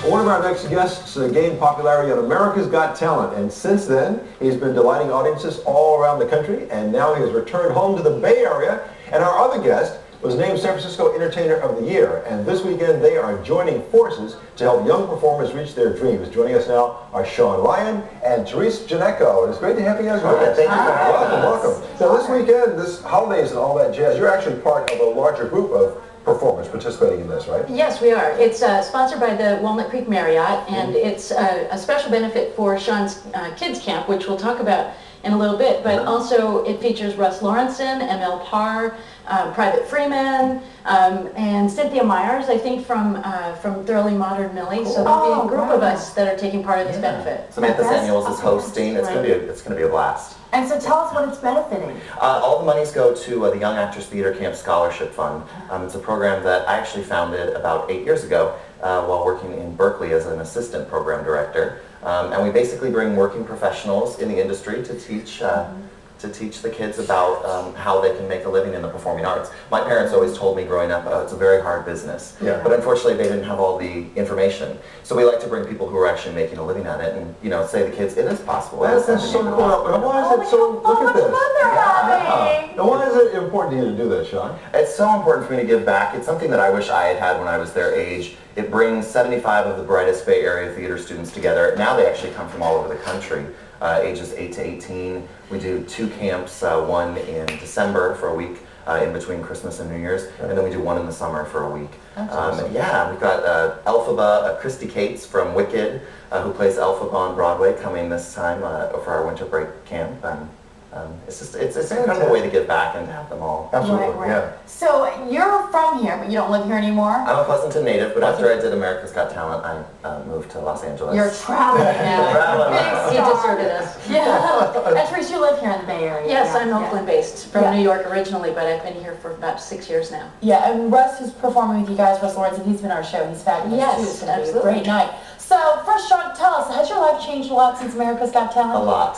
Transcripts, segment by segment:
One of our next guests gained popularity on America's Got Talent, and since then, he's been delighting audiences all around the country, and now he has returned home to the Bay Area. And our other guest was named San Francisco Entertainer of the Year, and this weekend they are joining forces to help young performers reach their dreams. Joining us now are Shawn Ryan and Therese Janeco. It's great to have you guys with us. Thank you. Welcome, welcome. Now this weekend, this holidays and all that jazz, you're actually part of a larger group of performers participating in this, right? Yes, we are. It's sponsored by the Walnut Creek Marriott, and it's a special benefit for Shawn's kids camp, which we'll talk about in a little bit, but also it features Russ Lawrenson, ML Parr, Private Freeman, and Cynthia Myers, I think, from Thoroughly Modern Millie. Cool. So there'll be a group of us that are taking part of this benefit. Samantha Samuels is hosting. It's going to be a blast. And so tell us what it's benefiting. All the monies go to the Young Actors Theater Camp Scholarship Fund. It's a program that I actually founded about 8 years ago while working in Berkeley as an assistant program director. And we basically bring working professionals in the industry to teach the kids about how they can make a living in the performing arts. My parents always told me growing up, it's a very hard business. Yeah. But unfortunately, they didn't have all the information. So we like to bring people who are actually making a living at it and, you know, say to the kids, it is possible. That's so cool. Now, why is it so, look at this. Now, why is it important to you to do this, Shawn? It's so important for me to give back. It's something that I wish I had had when I was their age. It brings 75 of the brightest Bay Area theater students together. Now they actually come from all over the country. Ages 8 to 18. We do 2 camps, one in December for a week in between Christmas and New Year's, and then we do one in the summer for a week. Awesome. Yeah, we've got Elphaba, Christy Cates from Wicked, who plays Elphaba on Broadway, coming this time for our winter break camp. It's an incredible way to give back and to have them all. Absolutely, right. Yeah. So you're from here, but you don't live here anymore? I'm a Pleasanton native, but after I did America's Got Talent, I moved to Los Angeles. You're traveling now. He deserted us. Yeah. And Therese, you live here in the Bay Area. Yes, I'm Oakland-based, from New York originally, but I've been here for about 6 years now. Yeah, and Russ, who's performing with you guys, Russ Lawrence, and he's been on our show. He's fabulous too. It's going to be a great night. So, first, Shawn, tell us, has your life changed a lot since America's Got Talent? A lot.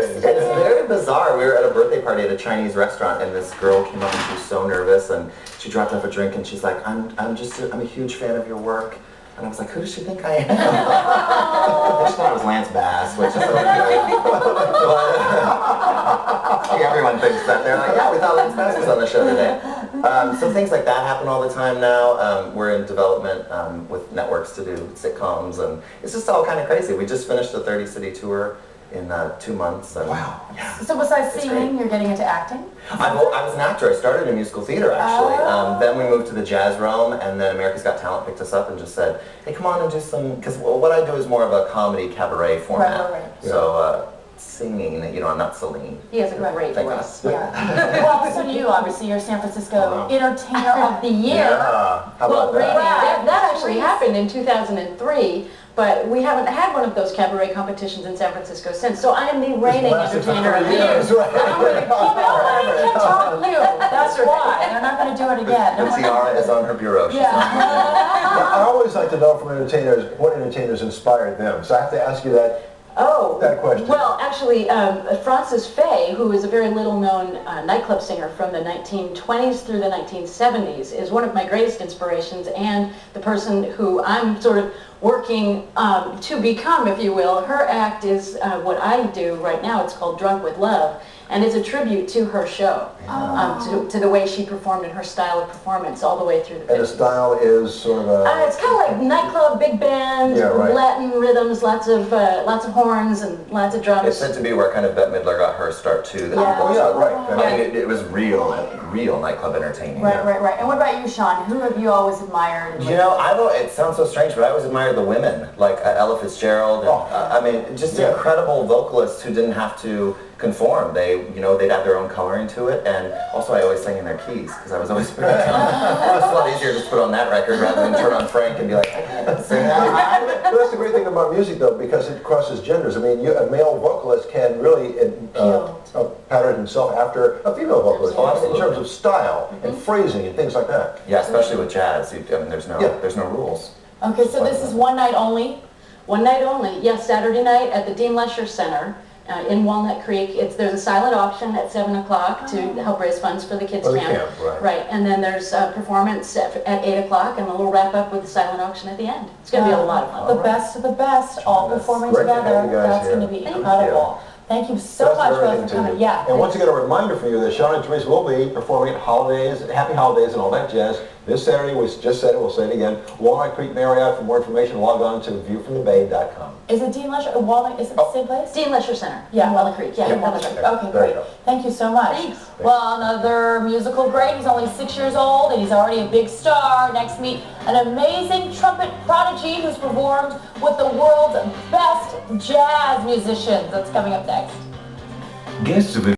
It's very bizarre. We were at a birthday party at a Chinese restaurant, and this girl came up and she was so nervous, and she dropped off a drink, and she's like, I'm a huge fan of your work. And I was like, who does she think I am? She thought it was Lance Bass, which is so cute. Everyone thinks that. They're like, yeah, we thought Lance Bass was on the show today. So things like that happen all the time now. We're in development with networks to do sitcoms, and it's just all kind of crazy. We just finished a 30-city tour in 2 months. Wow. Yeah. So besides singing, you're getting into acting? I was an actor. I started in musical theater, actually. Then we moved to the jazz realm, and then America's Got Talent picked us up and just said, hey, come on and do some, because what I do is more of a comedy cabaret format. Right. So singing, you know, I'm not Celine. He has a great voice. Yeah. Well, so do you, obviously. You're San Francisco Entertainer of the Year. Yeah. How about that? That actually happened in 2003. But we haven't had one of those cabaret competitions in San Francisco since, so I am the reigning Entertainer of the Year. Nobody can top you. That's why. They're not going to do it again. The tiara is on her bureau. I always like to know from entertainers what entertainers inspired them. So I have to ask you that question. Well, actually, Frances Faye, who is a very little-known nightclub singer from the 1920s through the 1970s, is one of my greatest inspirations, and the person who I'm sort of working to become, if you will. Her act is what I do right now. It's called Drunk with Love, and it's a tribute to her show, to the way she performed and her style of performance all the way through the 50s. And the style is sort of it's kind of like nightclub, big band, Latin rhythms, lots of horns and lots of drums. It's said to be where kind of Bette Midler got her start too. I mean, it was real nightclub entertaining. Right. And what about you, Shawn? Who have you always admired? You know, it sounds so strange, but I always admired the women, like Ella Fitzgerald. And, I mean, just incredible vocalists who didn't have to conform. They'd add their own coloring to it, and also I always sang in their keys because I was always pretty young. It's a lot easier to just put on that record rather than turn on Frank and be like, sing that. But that's the great thing about music, though, because it crosses genders. I mean, a male vocalist can really pattern himself after a female vocalist in terms of style and phrasing and things like that. Yeah, especially with jazz. I mean, there's no rules. Okay, so this is one night only? One night only. Yes, Saturday night at the Dean Lesher Center. in Walnut Creek. There's a silent auction at 7 o'clock to help raise funds for the kids' camp. Right. And then there's a performance at 8 o'clock and a little wrap up with the silent auction at the end. It's going to be a lot of fun. The best of the best, all performing together. That's going to be incredible. Thank you so much for coming. Yeah. And once again, a reminder for you that Shawn and Teresa will be performing at holidays, happy holidays and all that jazz. This Saturday, we just said it, we'll say it again, Walnut Creek Marriott. For more information, log on to viewfromthebay.com. Is it Dean Lesher, Walnut, is it the same place? Dean Lesher Center. Yeah. Walnut Creek. Yeah. Walnut Creek. Okay, great. Thank you so much. Thanks. Well, another musical great. He's only 6 years old and he's already a big star. Next, meet an amazing trumpet prodigy who's performed with the world's best jazz musicians. That's coming up next. Guests of